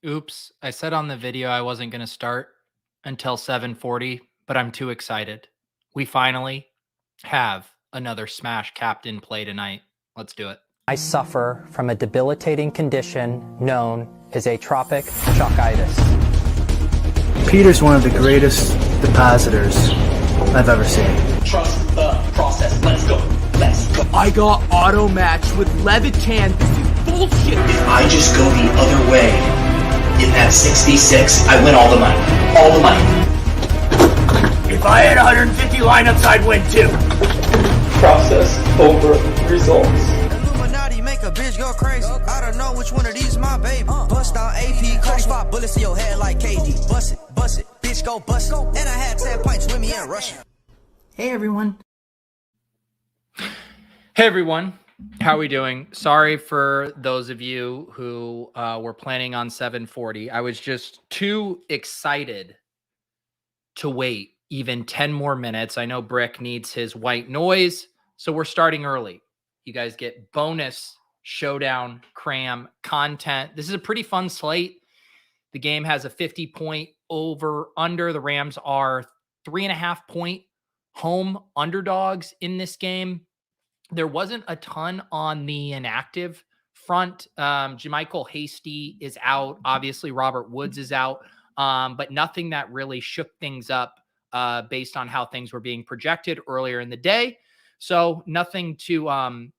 Oops, I said on the video I wasn't going to start until 7:40, but I'm too excited. We finally have another Smash captain play tonight. Let's do it. I suffer from a debilitating condition known as atropic chalkitis. Peter's one of the greatest depositors I've ever seen. Trust the process. Let's go. Let's go. I got auto matched with Levitan. This is bullshit. If I just go the other way, in that 6v6, I win all the money. All the money. If I had 150 lineups, I'd win too. Process over results. Illuminati make a bitch go crazy. I don't know which one of these my baby. Bust down AP, cut 5 bullets in your head like KD. Bust it, bitch go bust it. And I had 10 pints with me in Russia. Hey everyone. Hey everyone. How are we doing? Sorry for those of you who were planning on 7:40. I was just too excited to wait even 10 more minutes. I know Brick needs his white noise, so we're starting early. You guys get bonus Showdown Cram content. This is a pretty fun slate. The game has a 50-point over under. The Rams are 3.5-point home underdogs in this game. There wasn't a ton on the inactive front. Jermichael Hasty is out. Obviously, Robert Woods is out, but nothing that really shook things up based on how things were being projected earlier in the day. So nothing to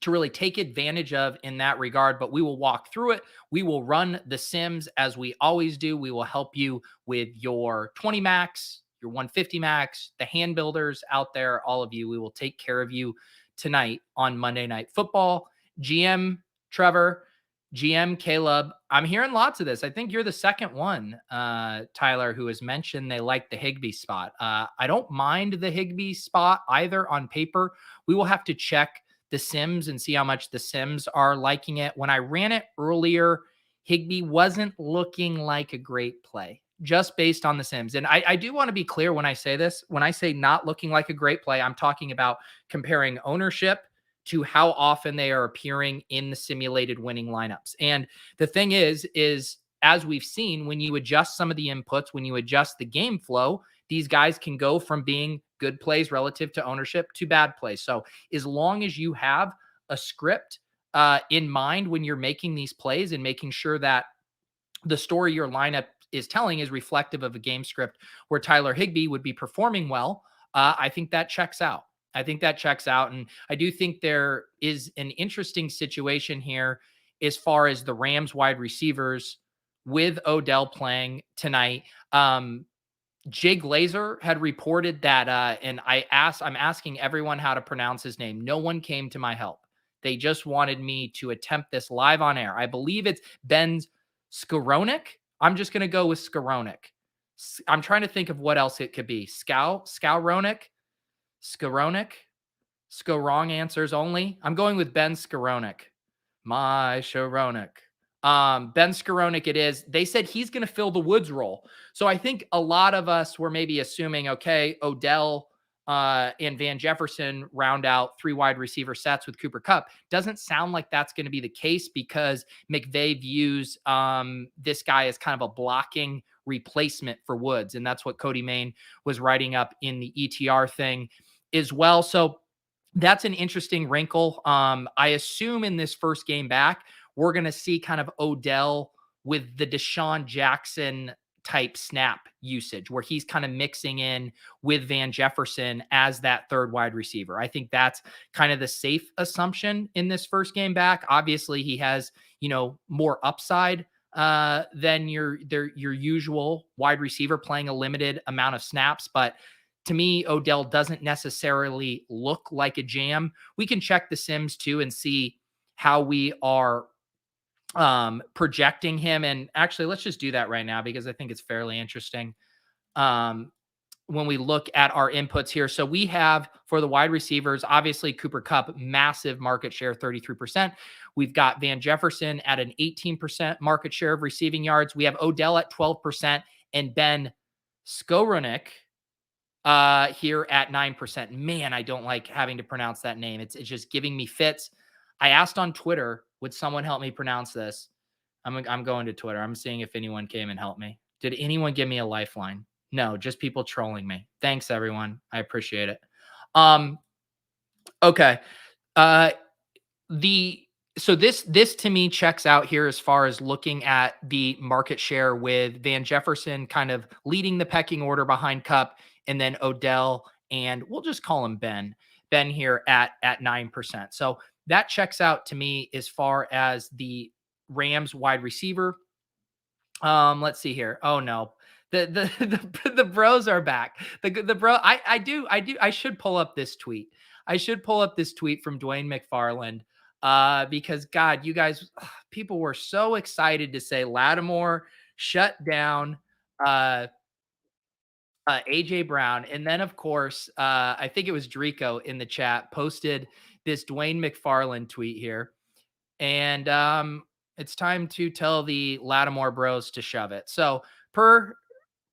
really take advantage of in that regard, but we will walk through it. We will run the sims as we always do. We will help you with your 20 max, your 150 max, the hand builders out there, all of you. We will take care of you tonight on Monday Night Football. GM Trevor, GM Caleb, I'm hearing lots of this. I think you're the second one, Tyler, who has mentioned they like the Higbee spot. I don't mind the Higbee spot either on paper. We will have to check the sims and see how much the sims are liking it. When I ran it earlier, Higbee wasn't looking like a great play just based on the sims. And I do want to be clear when I say this. When I say not looking like a great play, I'm talking about comparing ownership to how often they are appearing in the simulated winning lineups. And the thing is as we've seen, when you adjust some of the inputs, when you adjust the game flow, these guys can go from being good plays relative to ownership to bad plays. So as long as you have a script in mind when you're making these plays and making sure that the story your lineup is telling is reflective of a game script where Tyler Higbee would be performing well, I think that checks out. And I do think there is an interesting situation here as far as the Rams wide receivers with Odell playing tonight. Jay Glazer had reported that, and I'm asking everyone how to pronounce his name. No one came to my help. They just wanted me to attempt this live on air. I believe it's Ben Skowronek. I'm just going to go with Skowronek. I'm trying to think of what else it could be. Skowronek. Wrong answers only. I'm going with Ben Skowronek. My Showronek. Ben Skowronek it is. They said he's going to fill the Woods role. So I think a lot of us were maybe assuming, okay, Odell and Van Jefferson round out 3 wide receiver sets with Cooper Kupp. Doesn't sound like that's going to be the case because McVay views this guy as kind of a blocking replacement for Woods. And that's what Cody Main was writing up in the ETR thing as well. So that's an interesting wrinkle. I assume in this first game back, we're going to see kind of Odell with the Deshaun Jackson type snap usage where he's kind of mixing in with Van Jefferson as that third wide receiver. I think that's kind of the safe assumption in this first game back. Obviously he has, more upside than your usual wide receiver playing a limited amount of snaps. But to me, Odell doesn't necessarily look like a jam. We can check the sims too and see how we are projecting him. And actually, let's just do that right now because I think it's fairly interesting when we look at our inputs here. So we have for the wide receivers, obviously Cooper Kupp, massive market share, 33%. We've got Van Jefferson at an 18% market share of receiving yards. We have Odell at 12% and Ben Skowronek here at 9%. Man, I don't like having to pronounce that name. It's just giving me fits. I asked on Twitter, would someone help me pronounce this? I'm going to Twitter. I'm seeing if anyone came and helped me. Did anyone give me a lifeline? No, just people trolling me. Thanks, everyone. I appreciate it. Okay. Uh, this to me checks out here as far as looking at the market share with Van Jefferson kind of leading the pecking order behind Cup, and then Odell and we'll just call him Ben here at 9%. So that checks out to me as far as the Rams wide receiver. Let's see here. Oh no. The bros are back. The bro I should pull up this tweet. I should pull up this tweet from Dwayne McFarland because God, you guys, people were so excited to say Lattimore shut down AJ Brown. And then, of course, I think it was Drico in the chat posted this Dwayne McFarland tweet here. And it's time to tell the Lattimore bros to shove it. So per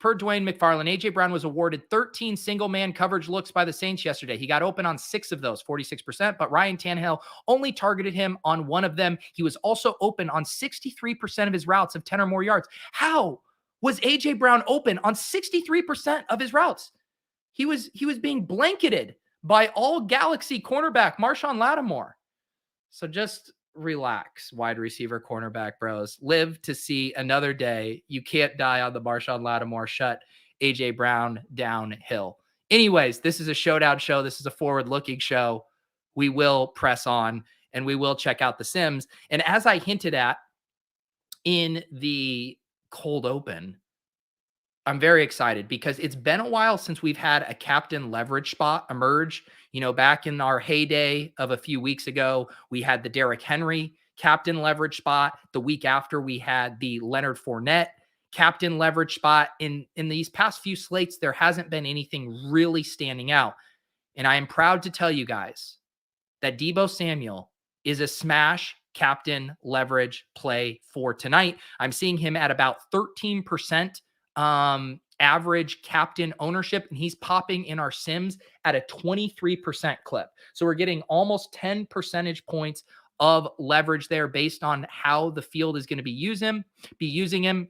Dwayne McFarland, AJ Brown was awarded 13 single man coverage looks by the Saints yesterday. He got open on 6 of those, 46%, but Ryan Tannehill only targeted him on 1 of them. He was also open on 63% of his routes of 10 or more yards. How was AJ Brown open on 63% of his routes? He was being blanketed by all Galaxy cornerback Marshawn Lattimore. So just relax, wide receiver cornerback bros. Live to see another day. You can't die on the Marshawn Lattimore shut AJ Brown downhill. Anyways, this is a showdown show. This is a forward-looking show. We will press on and we will check out the Sims. And as I hinted at in the cold open, I'm very excited because it's been a while since we've had a captain leverage spot emerge. You know, back in our heyday of a few weeks ago, we had the Derrick Henry captain leverage spot. The week after, we had the Leonard Fournette captain leverage spot. In these past few slates, there hasn't been anything really standing out. And I am proud to tell you guys that Deebo Samuel is a smash captain leverage play for tonight. I'm seeing him at about 13% average captain ownership, and he's popping in our Sims at a 23% clip. So we're getting almost 10 percentage points of leverage there based on how the field is going to be using him.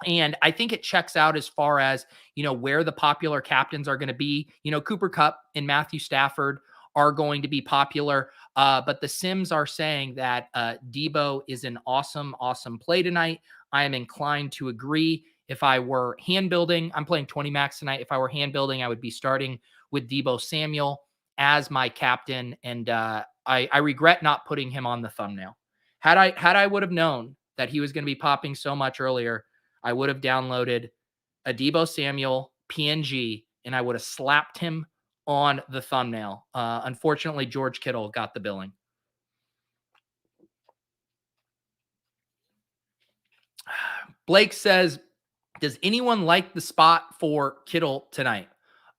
And I think it checks out as far as, you know, where the popular captains are going to be. You know, Cooper Kupp and Matthew Stafford are going to be popular. But the Sims are saying that Deebo is an awesome play tonight. I am inclined to agree. If I were hand building, I'm playing 20 max tonight. If I were hand building, I would be starting with Deebo Samuel as my captain. And I regret not putting him on the thumbnail. Had I would have known that he was going to be popping so much earlier, I would have downloaded a Deebo Samuel PNG and I would have slapped him on the thumbnail. Unfortunately, George Kittle got the billing. Blake says, does anyone like the spot for Kittle tonight?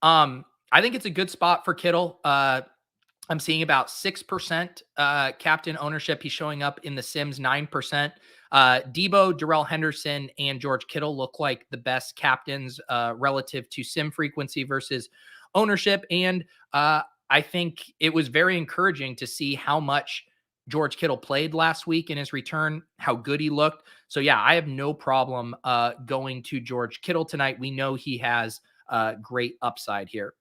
I think it's a good spot for Kittle. I'm seeing about 6% captain ownership. He's showing up in the Sims 9%. Deebo, Darrell Henderson, and George Kittle look like the best captains relative to sim frequency versus ownership. And I think it was very encouraging to see how much George Kittle played last week in his return, how good he looked. So yeah, I have no problem going to George Kittle tonight. We know he has great upside here.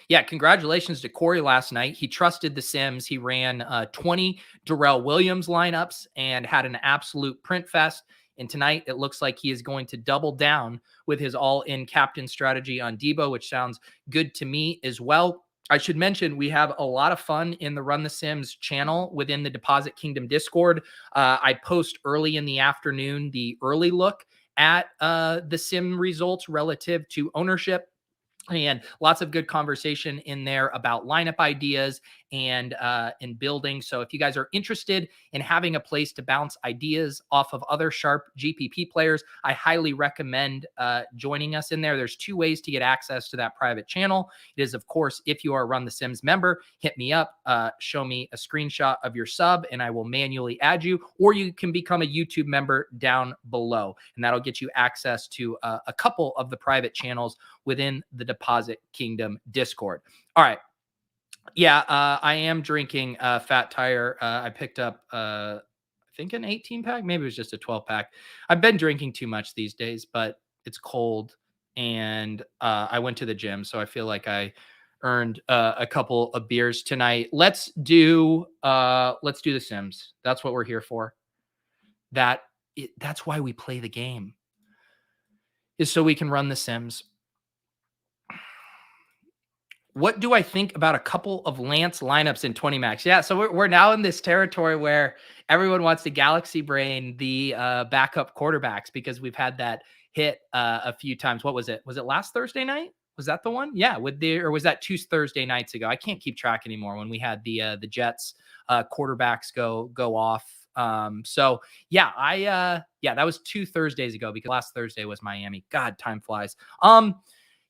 Yeah, congratulations to Corey last night. He trusted the Sims. He ran 20 Darrell Williams lineups and had an absolute print fest. And tonight, it looks like he is going to double down with his all-in captain strategy on Deebo, which sounds good to me as well. I should mention we have a lot of fun in the Run the Sims channel within the Deposit Kingdom Discord. I post early in the afternoon the early look at the sim results relative to ownership. And lots of good conversation in there about lineup ideas and building. So if you guys are interested in having a place to bounce ideas off of other sharp GPP players, I highly recommend joining us in there. There's 2 ways to get access to that private channel. It is, of course, if you are a Run the Sims member, hit me up, show me a screenshot of your sub, and I will manually add you. Or you can become a YouTube member down below, and that'll get you access to a couple of the private channels within the Deposit Kingdom Discord. All right. Yeah, I am drinking Fat Tire. I picked up, I think an 18 pack. Maybe it was just a 12 pack. I've been drinking too much these days, but it's cold and I went to the gym. So I feel like I earned a couple of beers tonight. Let's do the Sims. That's what we're here for. That's why we play the game, is so we can run the Sims. What do I think about a couple of Lance lineups in 20 max? Yeah, so we're now in this territory where everyone wants to galaxy brain the backup quarterbacks because we've had that hit a few times. What was it? Was it last Thursday night? Was that the one? Yeah, or was that 2 Thursday nights ago? I can't keep track anymore. When we had the Jets quarterbacks go off. So yeah, that was 2 Thursdays ago because last Thursday was Miami. God, time flies.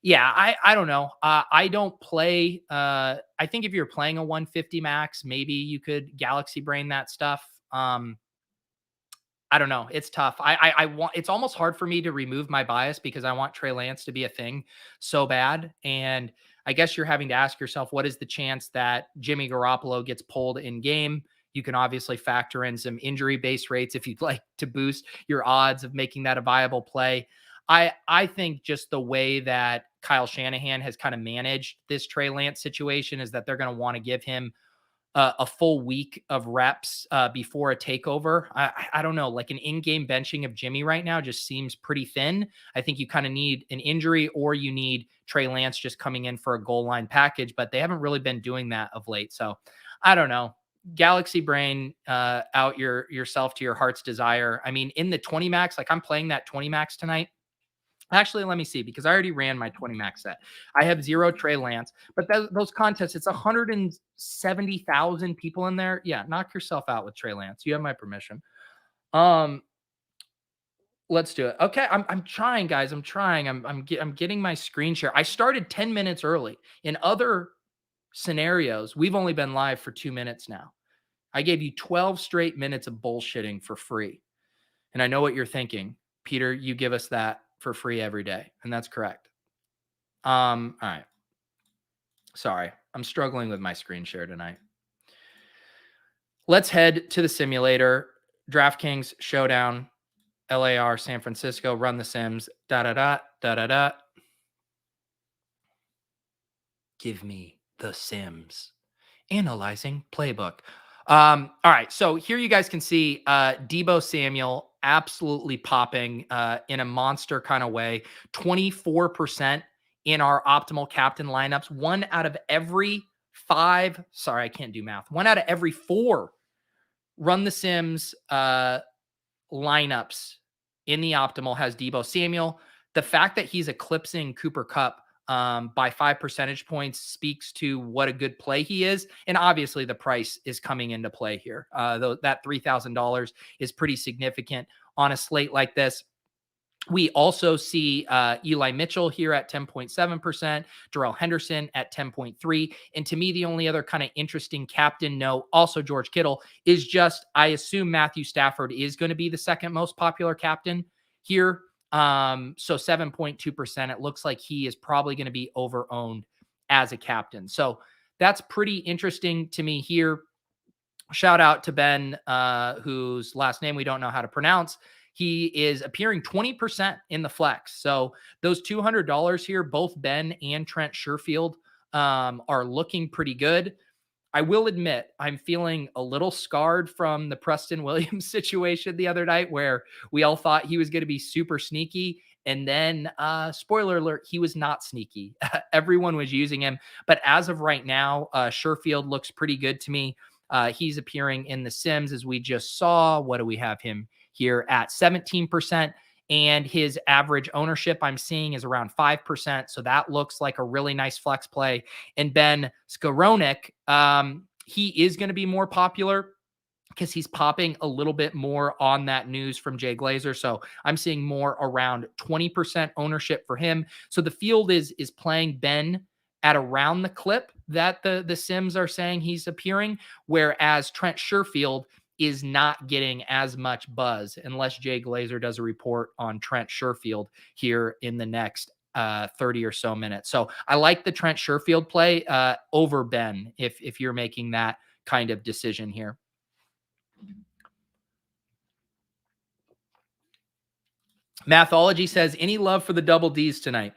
Yeah, I don't know. I don't play. I think if you're playing a 150 max, maybe you could galaxy brain that stuff. I don't know. It's tough. I want. It's almost hard for me to remove my bias because I want Trey Lance to be a thing so bad. And I guess you're having to ask yourself, what is the chance that Jimmy Garoppolo gets pulled in game? You can obviously factor in some injury base rates if you'd like to boost your odds of making that a viable play. I think just the way that Kyle Shanahan has kind of managed this Trey Lance situation is that they're going to want to give him a full week of reps before a takeover. I don't know, like an in-game benching of Jimmy right now just seems pretty thin. I think you kind of need an injury or you need Trey Lance just coming in for a goal line package, but they haven't really been doing that of late. So I don't know. Galaxy brain out yourself to your heart's desire. I mean, in the 20 max, like I'm playing that 20 max tonight. Actually, let me see, because I already ran my 20 max set. I have 0 Trey Lance, but those contests, it's 170,000 people in there. Yeah, knock yourself out with Trey Lance. You have my permission. Let's do it. Okay, I'm trying, guys. I'm trying. I'm getting my screen share. I started 10 minutes early. In other scenarios, we've only been live for 2 minutes now. I gave you 12 straight minutes of bullshitting for free. And I know what you're thinking. Peter, you give us that for free every day. And that's correct. All right. Sorry. I'm struggling with my screen share tonight. Let's head to the simulator. DraftKings Showdown, LAR, San Francisco, run the Sims, da-da-da. Give me the Sims. Analyzing playbook. All right. So here you guys can see Deebo Samuel absolutely popping in a monster kind of way. 24% in our optimal captain lineups. 1 out of every 5. Sorry, I can't do math. 1 out of every 4 run the Sims lineups in the optimal has Deebo Samuel. The fact that he's eclipsing Cooper Kupp by 5 percentage points speaks to what a good play he is. And obviously the price is coming into play here. Though that $3,000 is pretty significant on a slate like this. We also see Eli Mitchell here at 10.7%, Darrell Henderson at 10.3%. And to me, the only other kind of interesting captain note, also George Kittle, is just, I assume Matthew Stafford is going to be the second most popular captain here. So 7.2%, it looks like he is probably going to be over-owned as a captain. So that's pretty interesting to me here. Shout out to Ben, whose last name we don't know how to pronounce. He is appearing 20% in the flex. So those $200 here, both Ben and Trent Sherfield are looking pretty good. I will admit, I'm feeling a little scarred from the Preston Williams situation the other night where we all thought he was going to be super sneaky. And then, spoiler alert, he was not sneaky. Everyone was using him. But as of right now, Sherfield looks pretty good to me. He's appearing in the Sims as we just saw. What do we have him here at 17%? And his average ownership I'm seeing is around 5%. So that looks like a really nice flex play. And Ben Skowronek, he is going to be more popular because he's popping a little bit more on that news from Jay Glazer. So I'm seeing more around 20% ownership for him. So the field is playing Ben at around the clip that the Sims are saying he's appearing, whereas Trent Sherfield is not getting as much buzz unless Jay Glazer does a report on Trent Sherfield here in the next 30 or so minutes. So I like the Trent Sherfield play over Ben if you're making that kind of decision here. Mathology says, any love for the double Ds tonight?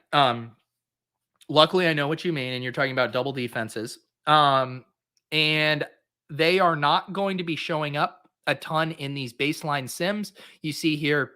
Luckily, I know what you mean, and you're talking about double defenses. And they are not going to be showing up a ton in these baseline sims. You see here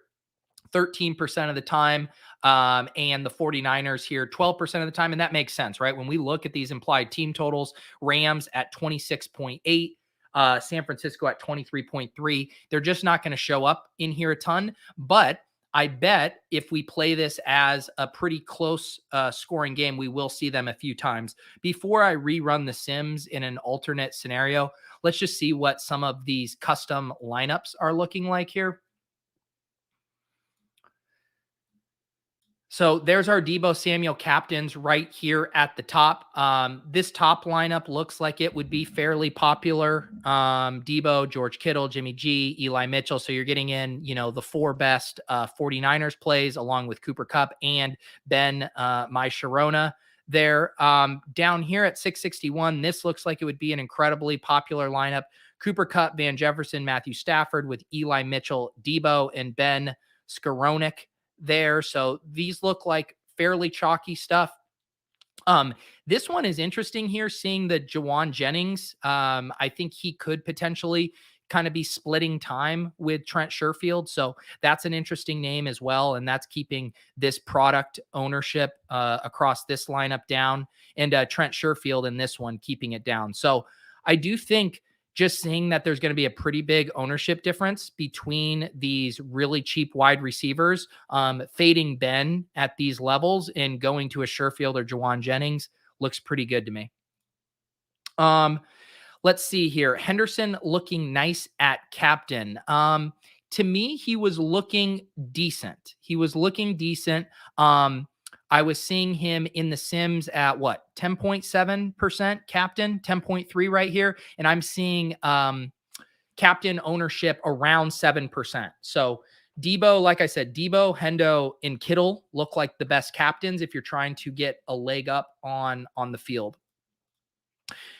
13% of the time, and the 49ers here 12% of the time. And that makes sense, right? When we look at these implied team totals, Rams at 26.8, San Francisco at 23.3, they're just not going to show up in here a ton. But I bet if we play this as a pretty close scoring game, we will see them a few times. Before I rerun the Sims in an alternate scenario, let's just see what some of these custom lineups are looking like here. So there's our Deebo Samuel captains right here at the top. This top lineup looks like it would be fairly popular. Deebo, George Kittle, Jimmy G, Eli Mitchell. So you're getting in, the 4 best 49ers plays along with Cooper Kupp and Ben My Sharona there. Down here at 661, this looks like it would be an incredibly popular lineup. Cooper Kupp, Van Jefferson, Matthew Stafford with Eli Mitchell, Deebo, and Ben Skowronek there. So these look like fairly chalky stuff. This one is interesting here, seeing the Jawan Jennings. I think he could potentially kind of be splitting time with Trent Sherfield. So that's an interesting name as well. And that's keeping this product ownership across this lineup down, and Trent Sherfield in this one, keeping it down. So I do think just seeing that there's going to be a pretty big ownership difference between these really cheap wide receivers, fading Ben at these levels and going to a Sherfield or Jawan Jennings looks pretty good to me. Let's see here. Henderson looking nice at captain. To me, he was looking decent. I was seeing him in the Sims at 10.7% captain, 10.3 right here. And I'm seeing captain ownership around 7%. So Deebo, like I said, Deebo, Hendo, and Kittle look like the best captains if you're trying to get a leg up on the field.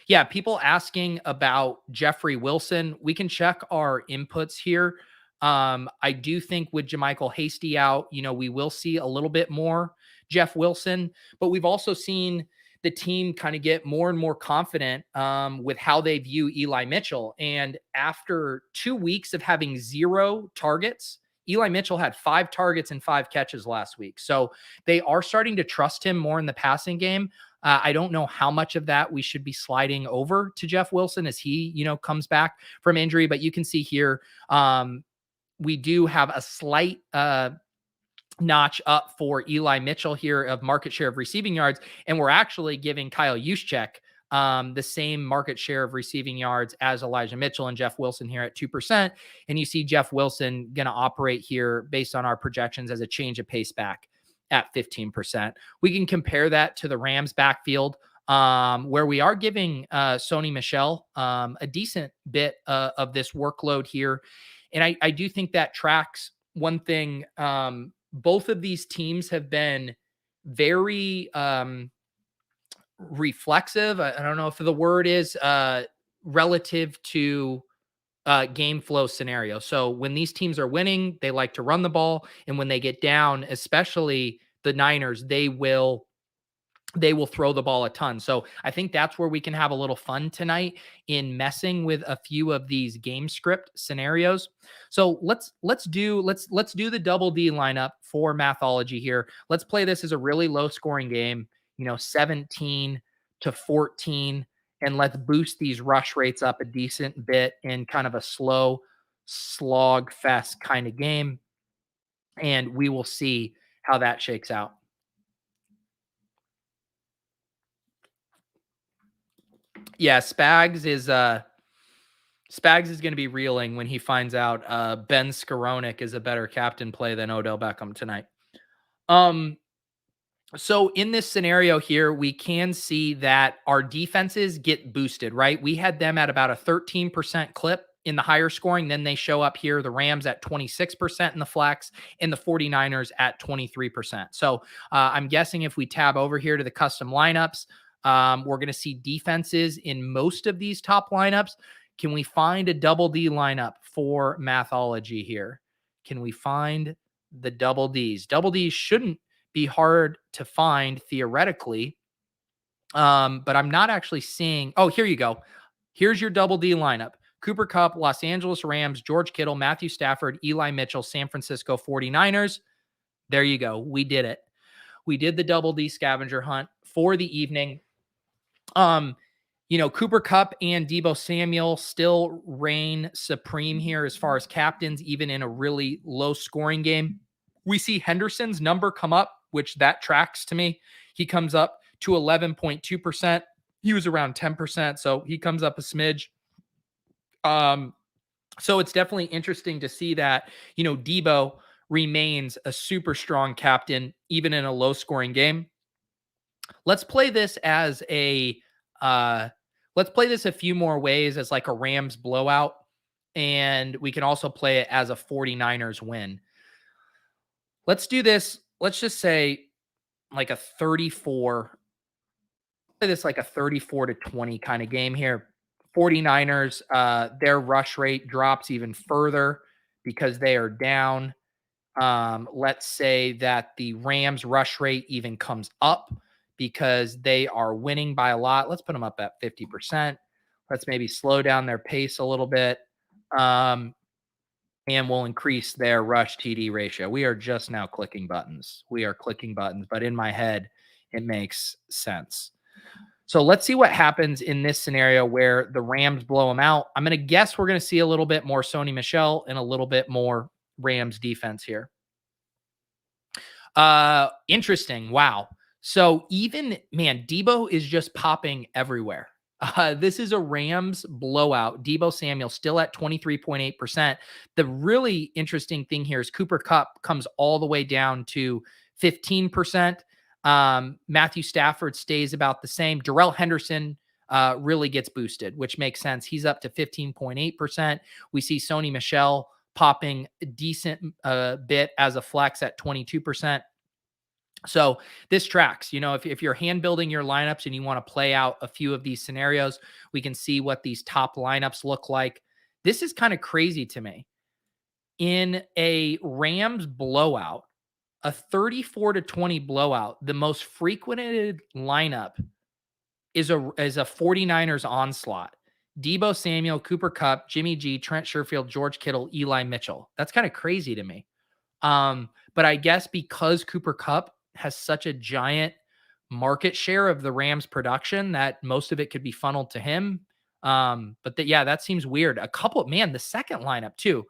Yeah, people asking about Jeffrey Wilson. We can check our inputs here. I do think with JaMychal Hasty out, we will see a little bit more Jeff Wilson, but we've also seen the team kind of get more and more confident with how they view Eli Mitchell. And after 2 weeks of having 0 targets, Eli Mitchell had 5 targets and 5 catches last week. So they are starting to trust him more in the passing game. I don't know how much of that we should be sliding over to Jeff Wilson as he, comes back from injury, but you can see here, we do have a slight notch up for Eli Mitchell here of market share of receiving yards. And we're actually giving Kyle Juszczyk the same market share of receiving yards as Elijah Mitchell and Jeff Wilson here at 2%. And you see Jeff Wilson going to operate here based on our projections as a change of pace back at 15%. We can compare that to the Rams backfield, where we are giving Sony Michel a decent bit of this workload here. And I do think that tracks one thing. Both of these teams have been very reflexive. I don't know if the word is relative to game flow scenario. So when these teams are winning, they like to run the ball. And when they get down, especially the Niners, they will throw the ball a ton. So I think that's where we can have a little fun tonight in messing with a few of these game script scenarios. So let's do the double D lineup for Mathology here. Let's play this as a really low scoring game, 17-14, and let's boost these rush rates up a decent bit in kind of a slow slog fest kind of game. And we will see how that shakes out. Yeah, Spags is going to be reeling when he finds out Ben Skowronek is a better captain play than Odell Beckham tonight. So in this scenario here, we can see that our defenses get boosted, right? We had them at about a 13% clip in the higher scoring. Then they show up here, the Rams at 26% in the flex and the 49ers at 23%. So I'm guessing if we tab over here to the custom lineups, we're going to see defenses in most of these top lineups. Can we find a double D lineup for Mathology here? Can we find the double Ds. Double Ds shouldn't be hard to find theoretically. But I'm not actually seeing. Oh, here you go. Here's your double D lineup. Cooper Kupp, Los Angeles Rams, George Kittle, Matthew Stafford, Eli Mitchell, San Francisco 49ers. There you go. We did it. We did the double D scavenger hunt for the evening. Cooper Kupp and Deebo Samuel still reign supreme here as far as captains, even in a really low scoring game. We see Henderson's number come up, which that tracks to me. He comes up to 11.2%. He was around 10%, so he comes up a smidge. So it's definitely interesting to see that, Deebo remains a super strong captain, even in a low scoring game. Let's play this as a few more ways as like a Rams blowout. And we can also play it as a 49ers win. Let's do this. Let's just say like a 34. Play this like a 34-20 kind of game here. 49ers, their rush rate drops even further because they are down. Let's say that the Rams rush rate even comes up because they are winning by a lot. Let's put them up at 50%. Let's maybe slow down their pace a little bit. And we'll increase their rush TD ratio. We are just now clicking buttons. But in my head, it makes sense. So let's see what happens in this scenario where the Rams blow them out. I'm going to guess we're going to see a little bit more Sony Michel and a little bit more Rams defense here. Interesting. Wow. So Deebo is just popping everywhere. This is a Rams blowout. Deebo Samuel still at 23.8%. The really interesting thing here is Cooper Kupp comes all the way down to 15%. Matthew Stafford stays about the same. Darrell Henderson really gets boosted, which makes sense. He's up to 15.8%. We see Sony Michel popping a decent bit as a flex at 22%. So this tracks, if you're hand building your lineups and you want to play out a few of these scenarios, we can see what these top lineups look like. This is kind of crazy to me. In a Rams blowout, a 34-20 blowout, the most frequented lineup is a 49ers onslaught. Deebo Samuel, Cooper Kupp, Jimmy G, Trent Sherfield, George Kittle, Eli Mitchell. That's kind of crazy to me. But I guess because Cooper Kupp has such a giant market share of the Rams production that most of it could be funneled to him. That seems weird. The second lineup too,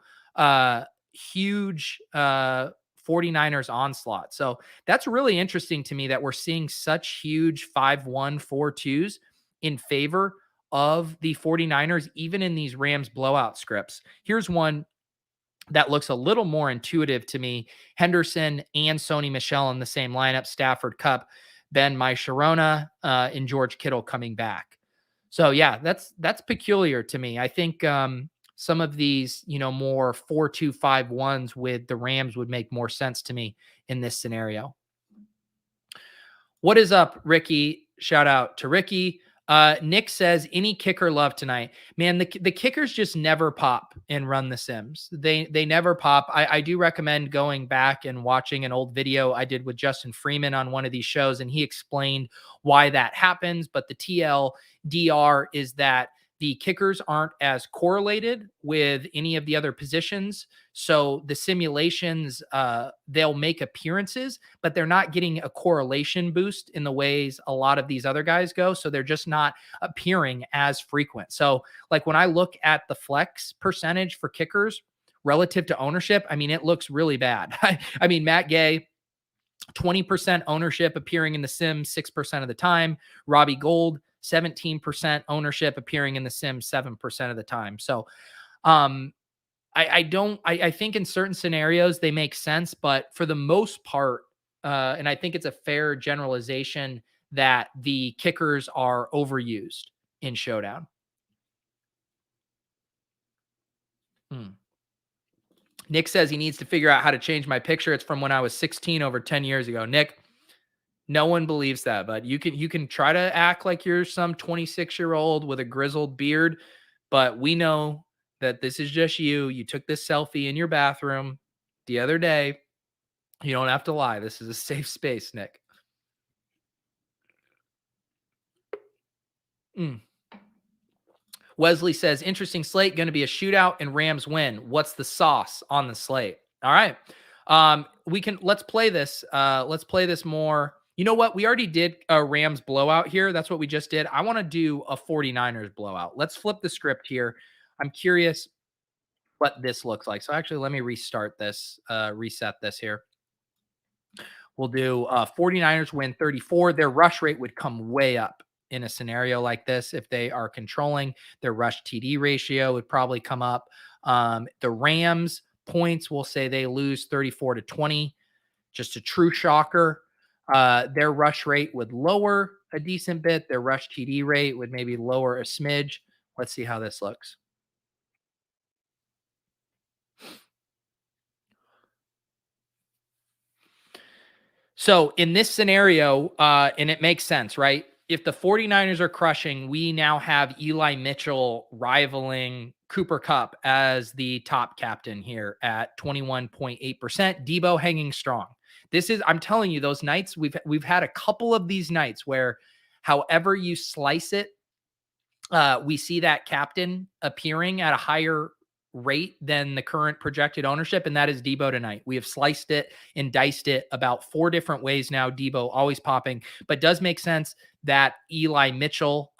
huge 49ers onslaught. So that's really interesting to me that we're seeing such huge 5-1, 4-2s in favor of the 49ers, even in these Rams blowout scripts. Here's one that looks a little more intuitive to me. Henderson and Sony Michel in the same lineup, Stafford, Kupp, Ben Sharona, and George Kittle coming back. So yeah, that's peculiar to me. I think some of these, more 4-2-5-1s with the Rams would make more sense to me in this scenario. What is up, Ricky? Shout out to Ricky. Nick says, any kicker love tonight? Man, the kickers just never pop and Run the Sims. They never pop. I do recommend going back and watching an old video I did with Justin Freeman on one of these shows, and he explained why that happens. But the TLDR is that the kickers aren't as correlated with any of the other positions. So the simulations, they'll make appearances, but they're not getting a correlation boost in the ways a lot of these other guys go. So they're just not appearing as frequent. So like when I look at the flex percentage for kickers relative to ownership, it looks really bad. Matt Gay, 20% ownership appearing in the sim 6% of the time. Robbie Gould, 17% ownership appearing in the sim 7% of the time. So I think in certain scenarios they make sense, but for the most part, and I think it's a fair generalization that the kickers are overused in Showdown. Nick says he needs to figure out how to change my picture. It's from when I was 16 over 10 years ago. Nick, no one believes that, but you can try to act like you're some 26-year-old with a grizzled beard, but we know that this is just you. You took this selfie in your bathroom the other day. You don't have to lie. This is a safe space, Nick. Wesley says, interesting slate, going to be a shootout and Rams win. What's the sauce on the slate? All right. Let's play this. Let's play this more. You know what? We already did a Rams blowout here. That's what we just did. I want to do a 49ers blowout. Let's flip the script here. I'm curious what this looks like. So actually, let me reset this here. We'll do 49ers win 34. Their rush rate would come way up in a scenario like this. If they are controlling, their rush TD ratio would probably come up. The Rams points, we'll say they lose 34-20. Just a true shocker. Their rush rate would lower a decent bit. Their rush TD rate would maybe lower a smidge. Let's see how this looks. So in this scenario, and it makes sense, right? If the 49ers are crushing, we now have Eli Mitchell rivaling Cooper Kupp as the top captain here at 21.8%. Debo hanging strong. I'm telling you, those nights, we've had a couple of these nights where however you slice it, we see that captain appearing at a higher rate than the current projected ownership, and that is Debo tonight. We have sliced it and diced it about 4 different ways now. Debo always popping, but does make sense that Eli Mitchell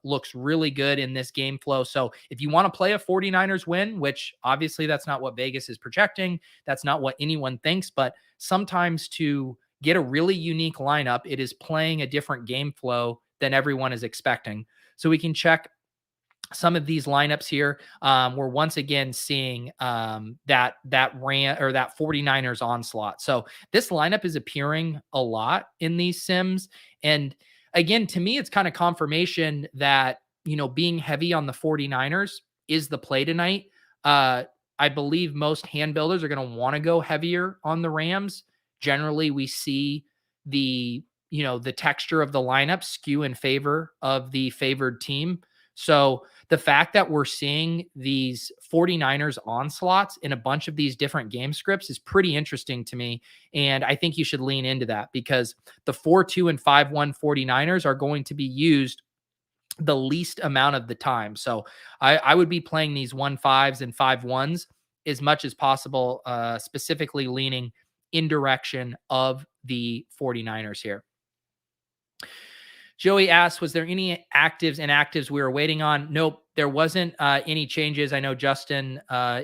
looks really good in this game flow. So if you want to play a 49ers win, which obviously that's not what Vegas is projecting, that's not what anyone thinks, but sometimes to get a really unique lineup, it is playing a different game flow than everyone is expecting. So we can check some of these lineups here. We're once again seeing that 49ers onslaught. So this lineup is appearing a lot in these sims. And again, to me, it's kind of confirmation that, being heavy on the 49ers is the play tonight. I believe most hand builders are going to want to go heavier on the Rams. Generally, we see the texture of the lineup skew in favor of the favored team. So the fact that we're seeing these 49ers onslaughts in a bunch of these different game scripts is pretty interesting to me. And I think you should lean into that because the 4-2 and 5-1 49ers are going to be used the least amount of the time. So I would be playing these 1-5s and 5-1s as much as possible, specifically leaning in direction of the 49ers here. Joey asks, was there any actives and inactives we were waiting on? Nope, there wasn't any changes. I know Justin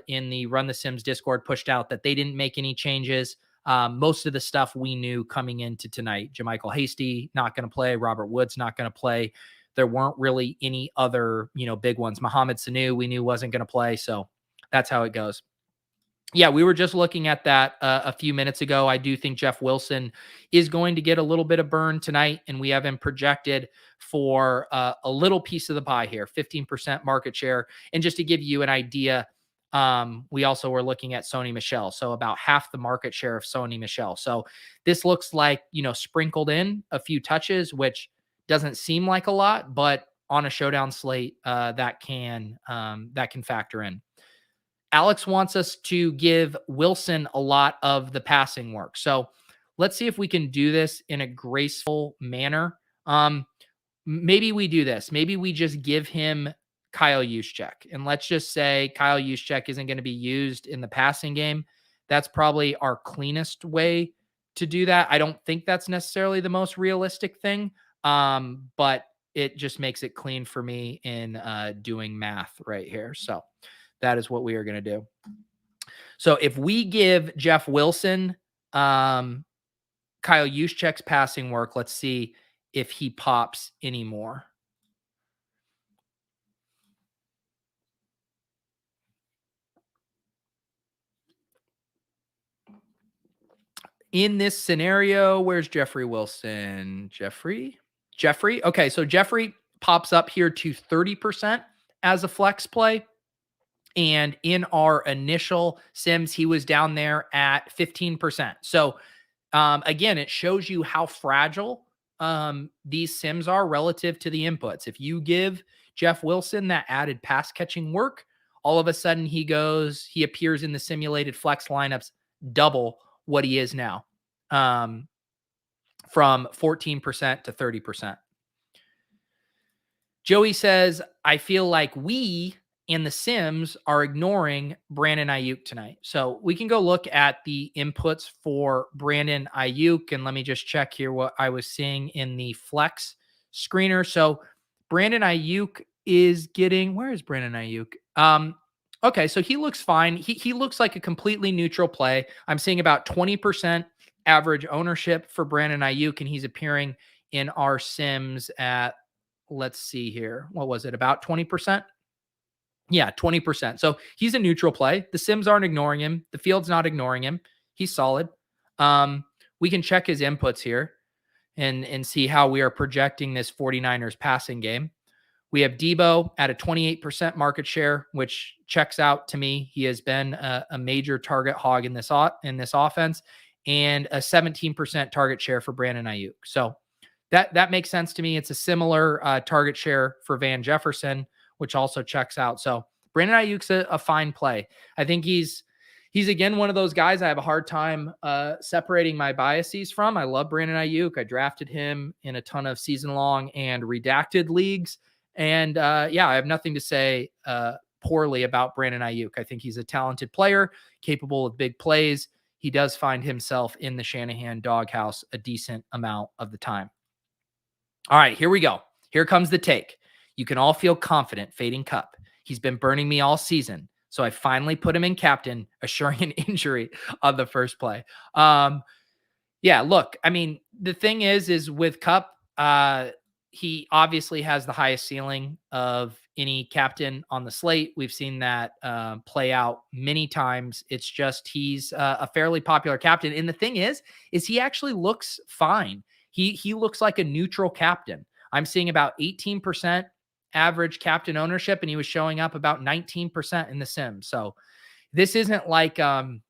in the Run the Sims Discord pushed out that they didn't make any changes. Most of the stuff we knew coming into tonight. Jermichael Hasty not going to play. Robert Woods not going to play. There weren't really any other, big ones. Mohamed Sanu we knew wasn't going to play. So that's how it goes. Yeah, we were just looking at that a few minutes ago. I do think Jeff Wilson is going to get a little bit of burn tonight, and we have him projected for a little piece of the pie here, 15% market share. And just to give you an idea, we also were looking at Sony Michel, so about half the market share of Sony Michel. So this looks like, sprinkled in a few touches, which doesn't seem like a lot, but on a showdown slate, that can factor in. Alex wants us to give Wilson a lot of the passing work. So let's see if we can do this in a graceful manner. Maybe we do this. Maybe we just give him Kyle Juszczyk. And let's just say Kyle Juszczyk isn't going to be used in the passing game. That's probably our cleanest way to do that. I don't think that's necessarily the most realistic thing, but it just makes it clean for me in doing math right here. So that is what we are going to do. So if we give Jeff Wilson Kyle Juszczyk's passing work, let's see if he pops anymore. In this scenario, where's Jeffrey Wilson? Jeffrey? Okay, so Jeffrey pops up here to 30% as a flex play. And in our initial sims, he was down there at 15%. So again, it shows you how fragile these sims are relative to the inputs. If you give Jeff Wilson that added pass catching work, all of a sudden he appears in the simulated flex lineups double what he is now, from 14% to 30%. Joey says, I feel like we in the Sims are ignoring Brandon Ayuk tonight. So we can go look at the inputs for Brandon Ayuk. And let me just check here what I was seeing in the flex screener. So Brandon Ayuk is getting, where is Brandon Ayuk? Okay, so he looks fine. He looks like a completely neutral play. I'm seeing about 20% average ownership for Brandon Ayuk, and he's appearing in our Sims at, let's see here. What was it? About 20%? Yeah, 20%. So he's a neutral play. The Sims aren't ignoring him. The field's not ignoring him. He's solid. We can check his inputs here and see how we are projecting this 49ers passing game. We have Debo at a 28% market share, which checks out to me. He has been a major target hog in this offense, and a 17% target share for Brandon Ayuk. So that makes sense to me. It's a similar target share for Van Jefferson, which also checks out. So Brandon Ayuk's a fine play. I think he's again one of those guys I have a hard time separating my biases from. I love Brandon Ayuk. I drafted him in a ton of season-long and redacted leagues. And I have nothing to say poorly about Brandon Ayuk. I think he's a talented player, capable of big plays. He does find himself in the Shanahan doghouse a decent amount of the time. All right, here we go. Here comes the take. You can all feel confident fading Kupp. He's been burning me all season, so I finally put him in captain, assuring an injury on the first play. Look, I mean, the thing is with Kupp, he obviously has the highest ceiling of any captain on the slate. We've seen that play out many times. It's just he's a fairly popular captain. And the thing is he actually looks fine. He looks like a neutral captain. I'm seeing about 18% average captain ownership, and he was showing up about 19% in the Sims. So this isn't like a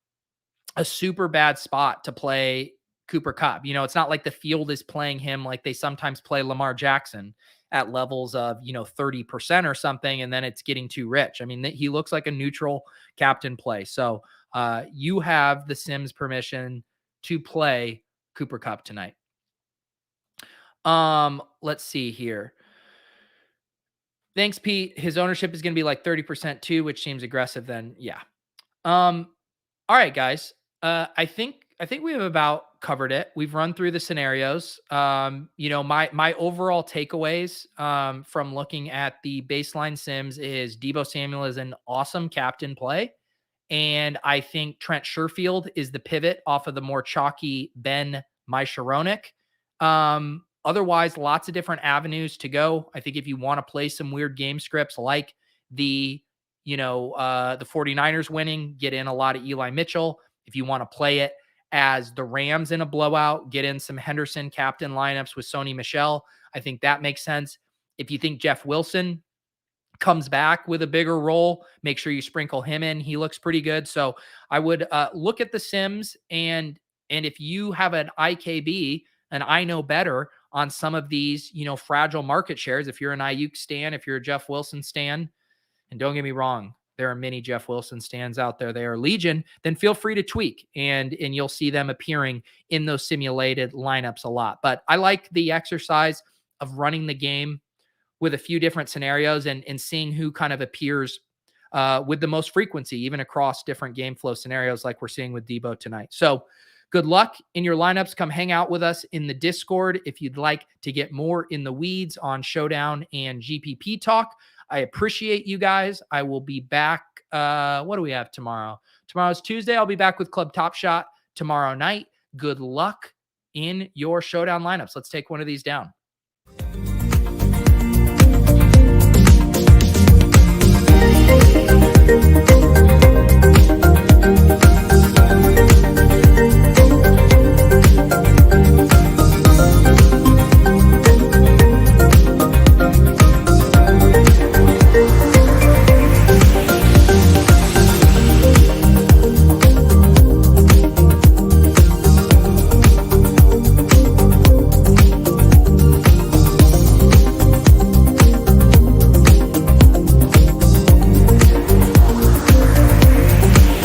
super bad spot to play Cooper Kupp. You know, it's not like the field is playing him like they sometimes play Lamar Jackson at levels of, 30% or something, and then it's getting too rich. I mean, he looks like a neutral captain play. So you have the Sims permission to play Cooper Kupp tonight. Let's see here. Thanks, Pete. His ownership is going to be like 30% too, which seems aggressive then. Yeah. All right, guys. I think we have about covered it. We've run through the scenarios. My overall takeaways from looking at the baseline Sims is Deebo Samuel is an awesome captain play. And I think Trent Sherfield is the pivot off of the more chalky Ben Myshronik. Otherwise, lots of different avenues to go. I think if you want to play some weird game scripts like the 49ers winning, get in a lot of Eli Mitchell. If you want to play it as the Rams in a blowout, get in some Henderson captain lineups with Sony Michel. I think that makes sense. If you think Jeff Wilson comes back with a bigger role, make sure you sprinkle him in. He looks pretty good. So I would look at the Sims, and if you have an IKB, and I know better on some of these, fragile market shares, if you're an Ayuk stan, if you're a Jeff Wilson stan, and don't get me wrong, there are many Jeff Wilson stands out there. They are legion. Then feel free to tweak, and you'll see them appearing in those simulated lineups a lot. But I like the exercise of running the game with a few different scenarios and seeing who kind of appears with the most frequency, even across different game flow scenarios like we're seeing with Debo tonight. So good luck in your lineups. Come hang out with us in the Discord if you'd like to get more in the weeds on Showdown and GPP talk. I appreciate you guys. I will be back. What do we have tomorrow? Tomorrow's Tuesday. I'll be back with Club Top Shot tomorrow night. Good luck in your Showdown lineups. Let's take one of these down.